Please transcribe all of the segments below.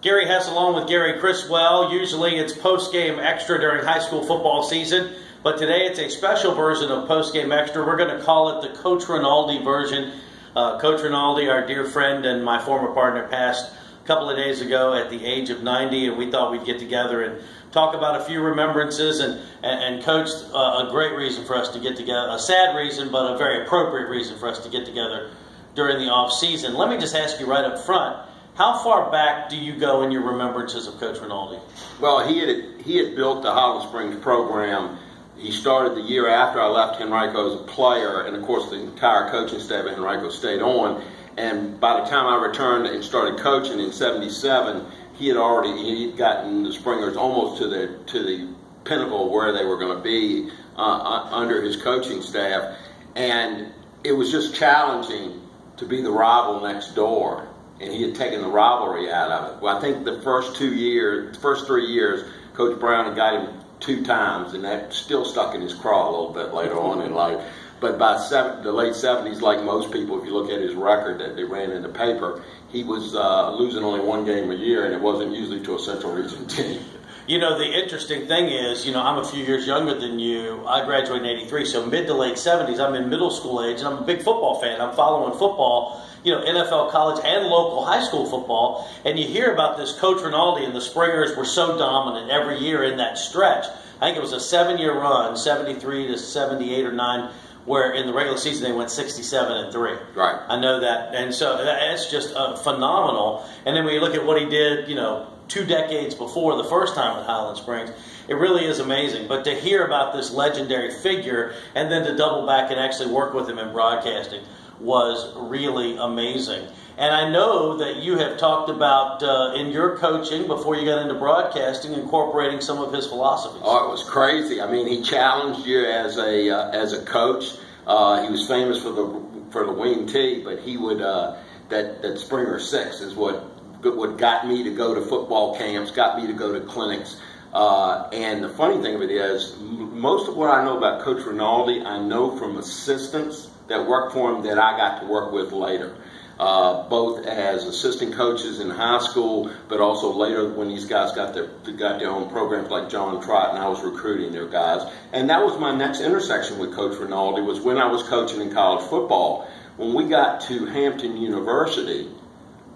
Gary Hess along with Gary Criswell. Usually it's post-game extra during high school football season, but today it's a special version of post-game extra. We're going to call it the Coach Rinaldi version. Coach Rinaldi, our dear friend and my former partner, passed a couple of days ago at the age of 90, and we thought we'd get together and talk about a few remembrances. And Coach, a great reason for us to get together, a sad reason, but a very appropriate reason for us to get together during the off season. Let me just ask you right up front, how far back do you go in your remembrances of Coach Rinaldi? Well, he had built the Holland Springs program. He started the year after I left Henrico as a player, and of course the entire coaching staff at Henrico stayed on. And by the time I returned and started coaching in '77, he had gotten the Springers almost to the pinnacle of where they were going to be under his coaching staff, and it was just challenging to be the rival next door. And he had taken the rivalry out of it. Well, I think the first 3 years, Coach Brown had got him 2 times, and that still stuck in his craw a little bit later on in life. But by the late 70s, like most people, if you look at his record that they ran in the paper, he was losing only 1 game a year, and it wasn't usually to a Central Region team. You know, the interesting thing is, you know, I'm a few years younger than you. I graduated in '83, so mid to late 70s. I'm in middle school age, and I'm a big football fan. I'm following football, you know, NFL, college, and local high school football. And you hear about this Coach Rinaldi, and the Springers were so dominant every year in that stretch. I think it was a 7-year run, 73 to 78 or 9, where in the regular season they went 67-3. Right. I know that, and so that's just phenomenal. And then when you look at what he did, you know, 2 decades before the first time at Highland Springs, it really is amazing. But to hear about this legendary figure and then to double back and actually work with him in broadcasting was really amazing. And I know that you have talked about in your coaching before you got into broadcasting incorporating some of his philosophies. Oh, it was crazy. I mean, he challenged you as a coach. He was famous for the wing tee, but he would that Springer 6 is what got me to go to football camps, got me to go to clinics. And the funny thing of it is, most of what I know about Coach Rinaldi, I know from assistants that worked for him that I got to work with later. Both as assistant coaches in high school, but also later when these guys got their own programs like John Trott, and I was recruiting their guys. And that was my next intersection with Coach Rinaldi, was when I was coaching in college football. When we got to Hampton University,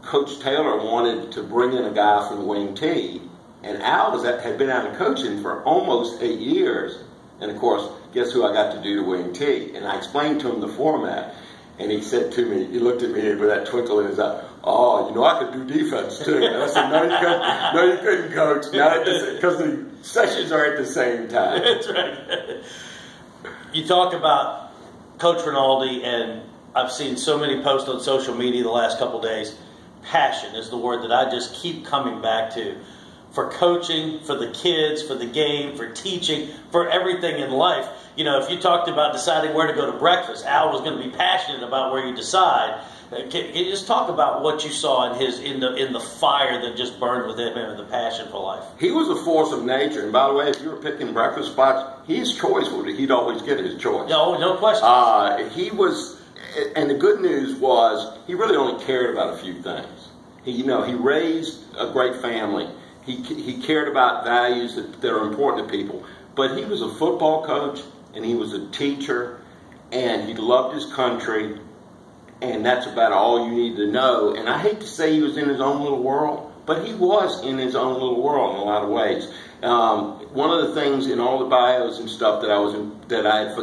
Coach Taylor wanted to bring in a guy from the wing tee, and Al had been out of coaching for almost 8 years. And of course, guess who I got to do the wing tee? And I explained to him the format. And he said to me, he looked at me with that twinkle in his eye, "Oh, you know, I could do defense too." And I said, "No, you couldn't. No, you couldn't, Coach. Because the sessions are at the same time." That's right. You talk about Coach Rinaldi, and I've seen so many posts on social media the last couple of days. Passion is the word that I just keep coming back to. For coaching, for the kids, for the game, for teaching, for everything in life. You know, if you talked about deciding where to go to breakfast, Al was going to be passionate about where you decide. Can you just talk about what you saw in the fire that just burned within him and the passion for life? He was a force of nature. And by the way, if you were picking breakfast spots, his choice he'd always get his choice. No question. He was, and the good news was he really only cared about a few things. He raised a great family. He cared about values that are important to people. But he was a football coach, and he was a teacher, and he loved his country, and that's about all you need to know. And I hate to say he was in his own little world, but he was in his own little world in a lot of ways. One of the things in all the bios and stuff that I had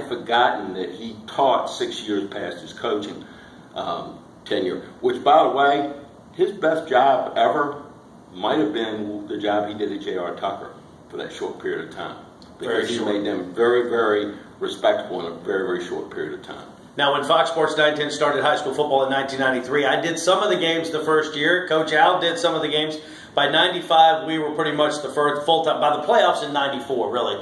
forgotten that he taught 6 years past his coaching tenure, which, by the way, his best job ever might have been the job he did at J.R. Tucker for that short period of time. Because he made them very, very respectable in a very, very short period of time. Now, when Fox Sports 910 started high school football in 1993, I did some of the games the first year. Coach Al did some of the games. By 95, we were pretty much the first full-time. By the playoffs in 94, really.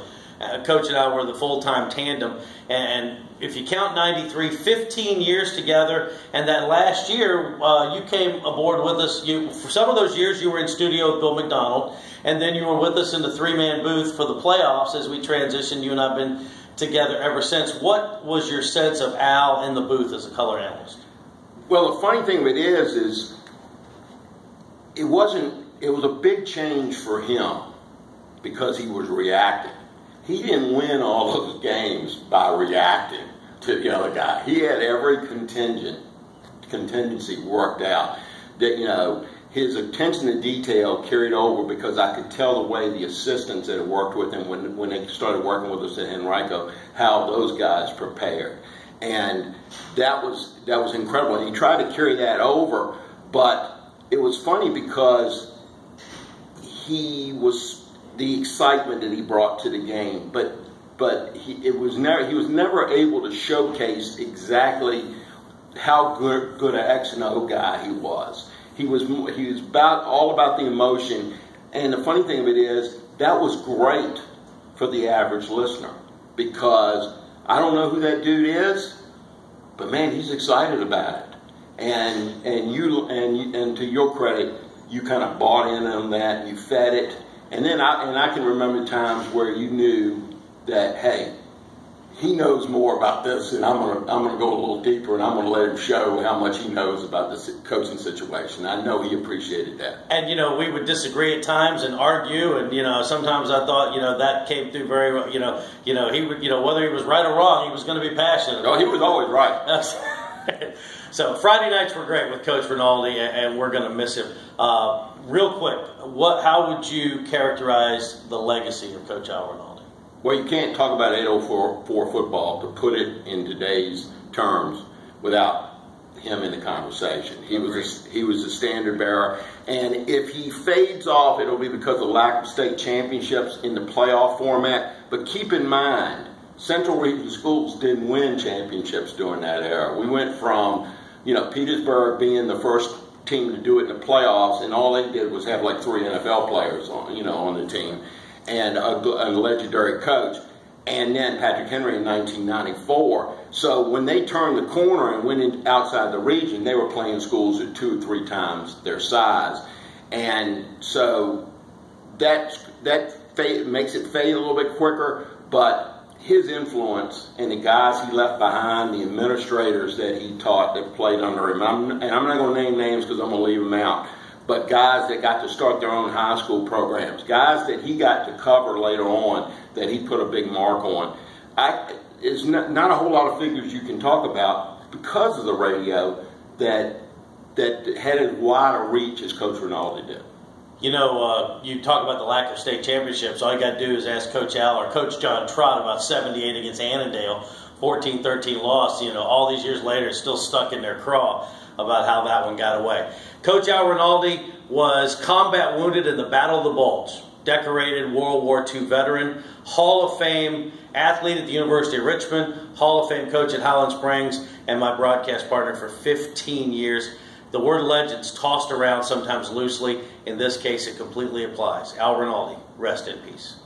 Coach and I were the full-time tandem. And if you count 93, 15 years together. And that last year, you came aboard with us. For some of those years, you were in studio with Bill McDonald. And then you were with us in the 3-man booth for the playoffs as we transitioned. You and I have been together ever since. What was your sense of Al in the booth as a color analyst? Well, the funny thing of it is it was a big change for him because he was reacting. He didn't win all those games by reacting to the other guy. He had every contingency worked out. That, you know, his attention to detail carried over because I could tell the way the assistants that had worked with him when they started working with us at Henrico, how those guys prepared. And that was incredible. And he tried to carry that over, but it was funny because he was the excitement that he brought to the game, but he was never able to showcase exactly how good an X and O guy he was. He was all about the emotion, and the funny thing of it is that was great for the average listener because I don't know who that dude is, but man, he's excited about it. And to your credit, you kind of bought in on that, you fed it, and then I can remember times where you knew that, hey, he knows more about this, and I'm gonna go a little deeper, and I'm gonna let him show how much he knows about the coaching situation. I know he appreciated that. And you know, we would disagree at times and argue, and you know, sometimes I thought, you know, that came through very well. You know, he would, you know, whether he was right or wrong, he was going to be passionate. No, he was always right. So Friday nights were great with Coach Rinaldi, and we're going to miss him. Real quick, how would you characterize the legacy of Coach Al Rinaldi? Well, you can't talk about 804 football, to put it in today's terms, without him in the conversation. He was a standard bearer, and if he fades off, it'll be because of lack of state championships in the playoff format. But keep in mind, Central Region schools didn't win championships during that era. We went from, you know, Petersburg being the first team to do it in the playoffs, and all they did was have like 3 NFL players on the team, and a legendary coach, and then Patrick Henry in 1994. So when they turned the corner and went outside the region, they were playing schools at 2 or 3 times their size, and so that makes it fade a little bit quicker. But his influence and the guys he left behind, the administrators that he taught that played under him, and I'm not going to name names because I'm going to leave them out, but guys that got to start their own high school programs, guys that he got to cover later on that he put a big mark on. It's not a whole lot of figures you can talk about because of the radio that had as wide a reach as Coach Rinaldi did. You know, you talk about the lack of state championships. All you got to do is ask Coach Al or Coach John Trott about 78 against Annandale, 14-13 loss. You know, all these years later, it's still stuck in their craw about how that one got away. Coach Al Rinaldi was combat wounded in the Battle of the Bulge, decorated World War II veteran, Hall of Fame athlete at the University of Richmond, Hall of Fame coach at Highland Springs, and my broadcast partner for 15 years. The word legend's tossed around sometimes loosely. In this case, it completely applies. Al Rinaldi, rest in peace.